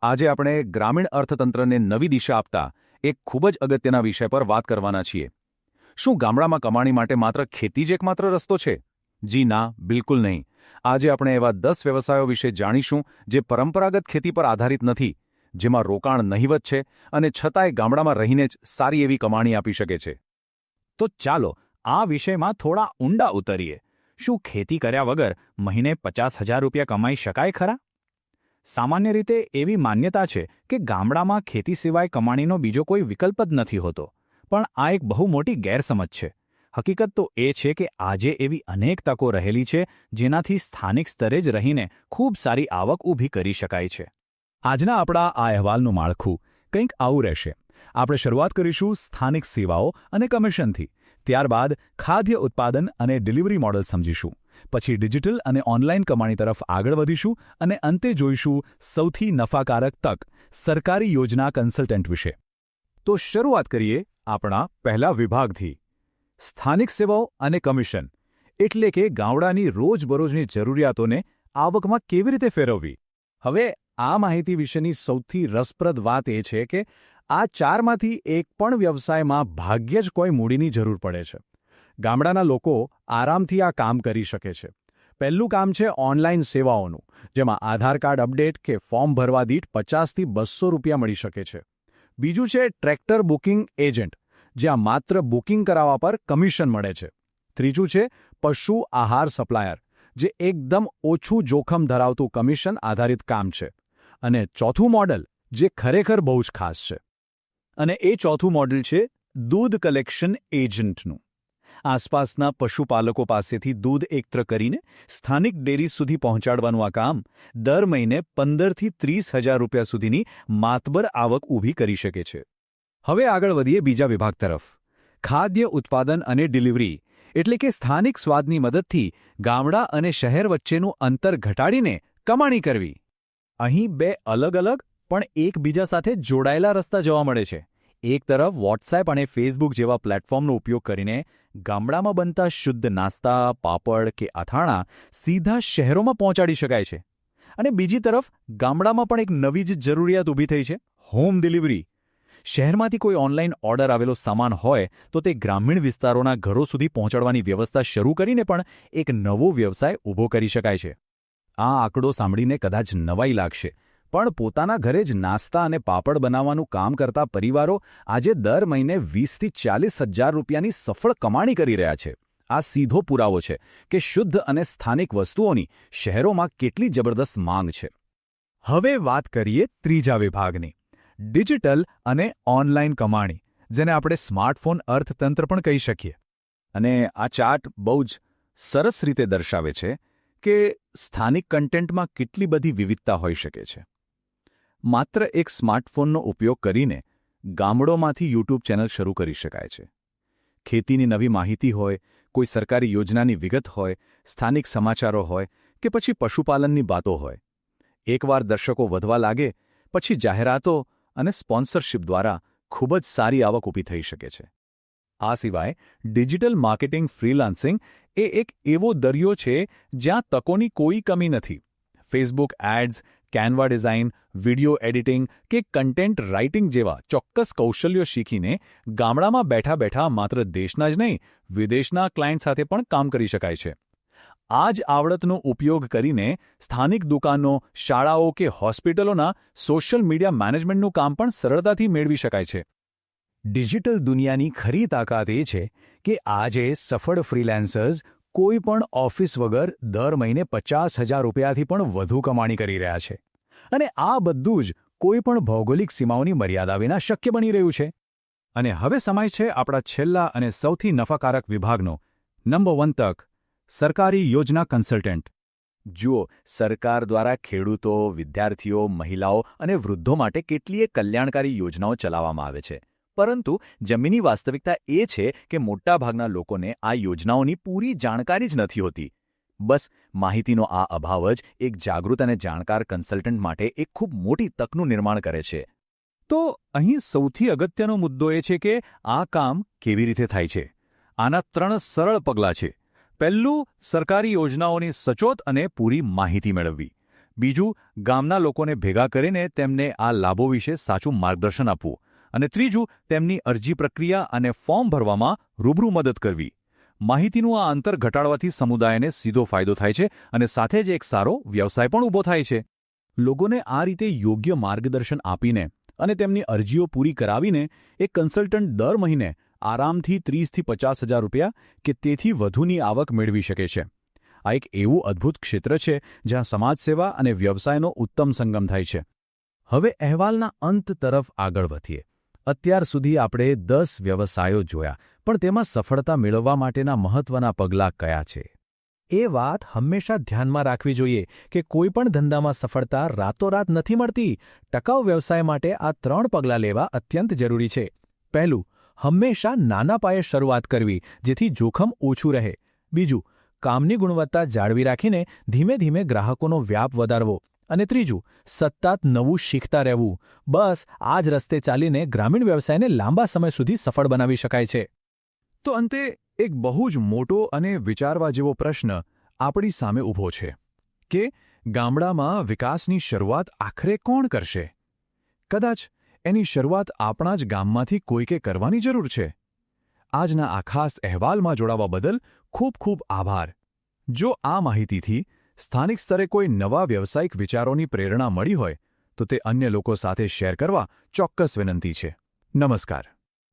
આજે આપણે ગ્રામીણ અર્થતંત્રને નવી દિશા આપતા એક ખૂબ જ અગત્યના વિષય પર વાત કરવાના છીએ. શું ગામડામાં કમાણી માટે માત્ર ખેતી જ એકમાત્ર રસ્તો છે? જી ના, બિલકુલ નહીં. આજે આપણે એવા 10 વ્યવસાયો વિશે જાણીશું જે પરંપરાગત ખેતી પર આધારિત નથી, જેમાં રોકાણ નહિવત છે અને છતાંય ગામડામાં રહીને જ સારી એવી કમાણી આપી શકે છે. તો ચાલો આ વિષયમાં થોડા ઊંડા ઉતરીએ. શું ખેતી કર્યા વગર મહિને 50,000 રૂપિયા કમાઈ શકાય ખરા? સામાન્ય રીતે એવી માન્યતા છે કે ગામડામાં ખેતી સિવાય કમાણીનો બીજો કોઈ વિકલ્પ જ નથી હોતો, પણ આ એક બહુ મોટી ગેરસમજ છે. હકીકત તો એ છે કે આજે એવી અનેક તકો રહેલી છે જેનાથી સ્થાનિક સ્તરે જ રહીને ખૂબ સારી આવક ઊભી કરી શકાય છે. આજના આપણા આ અહેવાલનું માળખું કંઈક આવું રહેશે. આપણે શરૂઆત કરીશું સ્થાનિક સેવાઓ અને કમિશનથી, ત્યારબાદ ખાદ્ય ઉત્પાદન અને ડિલિવરી મોડલ સમજીશું, પછી ડિજિટલ અને ઓનલાઈન કમાણી તરફ આગળ વધીશું અને અંતે જોઈશું સૌથી નફાકારક તક સરકારી યોજના કન્સલ્ટન્ટ વિશે. તો શરૂઆત કરીએ આપણા પહેલા વિભાગથી. સ્થાનિક સેવાઓ અને કમિશન એટલે કે ગામડાની રોજબરોજની જરૂરિયાતોને આવકમાં કેવી રીતે ફેરવવી. હવે આ માહિતી વિશેની સૌથી રસપ્રદ વાત એ છે કે આ ચારમાંથી એક પણ વ્યવસાયમાં ભાગ્યે જ કોઈ મૂડીની જરૂર પડે છે. ગામડાના લોકો આરામથી આ કામ કરી શકે છે. પહેલું કામ છે ઓનલાઈન સેવાઓનું, જેમાં આધાર કાર્ડ અપડેટ કે ફોર્મ ભરવા દીઠ 50 થી 200 રૂપિયા મળી શકે છે. બીજું છે ટ્રેક્ટર બુકિંગ એજન્ટ, જ્યાં માત્ર બુકિંગ કરાવવા પર કમિશન મળે છે. ત્રીજું છે પશુ આહાર સપ્લાયર, જે એકદમ ઓછું જોખમ ધરાવતું કમિશન આધારિત કામ છે. અને ચોથું મોડલ, જે ખરેખર બહુ જ ખાસ છે, અને એ ચોથું મોડલ છે દૂધ કલેક્શન એજન્ટનું. આસપાસના પશુપાલકો પાસેથી દૂધ એકત્ર કરીને સ્થાનિક ડેરી સુધી પહોંચાડવાનું આ કામ દર મહિને 15 થી 30 હજાર રૂપિયા સુધીની માતબર આવક ઊભી કરી શકે છે. હવે આગળ વધીએ બીજા વિભાગ તરફ. ખાદ્ય ઉત્પાદન અને ડિલિવરી એટલે કે સ્થાનિક સ્વાદની મદદથી ગામડા અને શહેર વચ્ચેનું અંતર ઘટાડીને કમાણી કરવી. અહીં બે અલગ અલગ પણ એકબીજા સાથે જોડાયેલા રસ્તા જોવા મળે છે. એક તરફ વોટ્સએપ અને ફેસબુક જેવા પ્લેટફોર્મનો ઉપયોગ કરીને ગામડામાં બનતા શુદ્ધ નાસ્તા, પાપડ કે અથાણાં સીધા શહેરોમાં પહોંચાડી શકાય છે. અને બીજી તરફ ગામડામાં પણ એક નવી જ જરૂરિયાત ઊભી થઈ છે, હોમ ડિલિવરી. શહેરમાંથી કોઈ ઓનલાઈન ઓર્ડર આવેલો સામાન હોય તો તે ગ્રામીણ વિસ્તારોના ઘરો સુધી પહોંચાડવાની વ્યવસ્થા શરૂ કરીને પણ એક નવો વ્યવસાય ઊભો કરી શકાય છે. આ આંકડો સાંભળીને કદાચ નવાઈ લાગશે, પણ પોતાના ઘરે જ નાસ્તા અને પાપડ બનાવવાનું કામ કરતા પરિવારો આજે દર મહિને 20 થી 40 હજાર રૂપિયાની સફળ કમાણી કરી રહ્યા છે. આ સીધો પુરાવો છે કે શુદ્ધ અને સ્થાનિક વસ્તુઓની શહેરોમાં કેટલી જબરદસ્ત માંગ છે. હવે વાત કરીએ ત્રીજા વિભાગની, ડિજિટલ અને ઓનલાઈન કમાણી, જેને આપણે સ્માર્ટફોન અર્થતંત્ર પણ કહી શકીએ. અને આ ચાર્ટ બહુ જ સરસ રીતે દર્શાવે છે કે સ્થાનિક કન્ટેન્ટમાં કેટલી બધી વિવિધતા હોઈ શકે છે. માત્ર એક સ્માર્ટફોનનો ઉપયોગ કરીને ગામડોમાંથી યુટ્યુબ ચેનલ શરૂ કરી શકાય છે. ખેતીની નવી માહિતી હોય, કોઈ સરકારી યોજનાની વિગત હોય, સ્થાનિક સમાચારો હોય કે પછી પશુપાલનની વાતો હોય. એકવાર દર્શકો વધવા લાગે પછી જાહેરાતો અને સ્પોન્સરશિપ દ્વારા ખૂબ જ સારી આવક ઊભી થઈ શકે છે. આ સિવાય ડિજિટલ માર્કેટિંગ ફ્રીલાન્સિંગ એ એક એવો દરિયો છે જ્યાં તકોની કોઈ કમી નથી. Facebook ads, Canva design, video editing કે કન્ટેન્ટ રાઇટિંગ જેવા ચોક્કસ કૌશલ્યો શીખીને ગામડામાં બેઠા બેઠા માત્ર દેશના જ નહીં, વિદેશના ક્લાયન્ટ સાથે પણ કામ કરી શકાય છે. આ જ આવડતનો ઉપયોગ કરીને સ્થાનિક દુકાનો, શાળાઓ કે હોસ્પિટલોના સોશિયલ મીડિયા મેનેજમેન્ટનું કામ પણ સરળતાથી મેળવી શકાય છે. ડિજિટલ દુનિયાની ખરી તાકાત એ છે કે આજે સફળ ફ્રીલાન્સર્સ કોઈ પણ ઓફિસ વગર દર મહિને 50,000 રૂપિયાથી પણ વધુ કમાણી કરી રહ્યા છે. અને આ બધું જ કોઈ પણ ભૌગોલિક સીમાઓની મર્યાદા વિના શક્ય બની રહ્યું છે. અને હવે સમય છે આપણા છેલ્લા અને સૌથી નફાકારક વિભાગનો, નંબર 1 તક, સરકારી યોજના કન્સલ્ટન્ટ. જુઓ, સરકાર દ્વારા ખેડૂતો, વિદ્યાર્થીઓ, મહિલાઓ અને વૃદ્ધો માટે કેટલીય કલ્યાણકારી યોજનાઓ ચલાવવામાં આવે છે. પરંતુ જમીની વાસ્તવિકતા એ છે કે મોટાભાગના લોકોને આ યોજનાઓની પૂરી જાણકારી જ નથી હોતી. બસ માહિતીનો આ અભાવ જ એક જાગૃત અને જાણકાર કન્સલ્ટન્ટ માટે એક ખૂબ મોટી તકનું નિર્માણ કરે છે. તો અહીં સૌથી અગત્યનો મુદ્દો એ છે કે આ કામ કેવી રીતે થાય છે. આના 3 સરળ પગલાં છે. પહેલું, સરકારી યોજનાઓની સચોટ અને પૂરી માહિતી મેળવવી. બીજું, ગામના લોકોને ભેગા કરીને તેમને આ લાભો વિશે સાચું માર્ગદર્શન આપવું. અને ત્રીજું, તેમની અરજી પ્રક્રિયા અને ફોર્મ ભરવામાં રૂબરૂ મદદ કરવી. માહિતીનું આ અંતર ઘટાડવાથી સમુદાયને સીધો ફાયદો થાય છે અને સાથે જ એક સારો વ્યવસાય પણ ઊભો થાય છે. લોકોને આ રીતે યોગ્ય માર્ગદર્શન આપીને અને તેમની અરજીઓ પૂરી કરાવીને એક કન્સલ્ટન્ટ દર મહિને આરામથી 30,000 થી 50,000 રૂપિયા કે તેથી વધુની આવક મેળવી શકે છે. આ એક એવું અદ્ભુત ક્ષેત્ર છે જ્યાં સમાજસેવા અને વ્યવસાયનો ઉત્તમ સંગમ થાય છે. હવે અહેવાલના અંત તરફ આગળ વધીએ. અત્યાર સુધી આપણે 10 વ્યવસાયો જોયા, પણ તેમાં સફળતા મેળવવા માટેના મહત્વના પગલાં કયા છે? એ વાત હંમેશા ધ્યાનમાં રાખવી જોઈએ કે કોઈપણ ધંધામાં સફળતા રાતોરાત નથી મળતી. ટકાઉ વ્યવસાય માટે આ 3 પગલાં લેવા અત્યંત જરૂરી છે. પહેલું, હંમેશા નાના પાયે શરૂઆત કરવી જેથી જોખમ ઓછું રહે. બીજું, કામની ગુણવત્તા જાળવી રાખીને ધીમે ધીમે ગ્રાહકોનો વ્યાપ વધારવો. અને ત્રીજું, સતત નવું શીખતા રહેવું. બસ આ જ રસ્તે ચાલીને ગ્રામીણ વ્યવસાયને લાંબા સમય સુધી સફળ બનાવી શકાય છે. તો અંતે એક બહુ જ મોટો અને વિચારવા જેવો પ્રશ્ન આપણી સામે ઊભો છે કે ગામડામાં વિકાસની શરૂઆત આખરે કોણ કરશે? કદાચ એની શરૂઆત આપણા જ ગામમાંથી કોઈકે કરવાની જરૂર છે. આજના આ ખાસ અહેવાલમાં જોડાવા બદલ ખૂબ ખૂબ આભાર. જો આ માહિતીથી સ્થાનિક સ્તરે કોઈ નવા વ્યવસાયિક વિચારોની પ્રેરણા મળી હોય તો તે અન્ય લોકો સાથે શેર કરવા ચોક્કસ વિનંતી છે. નમસ્કાર.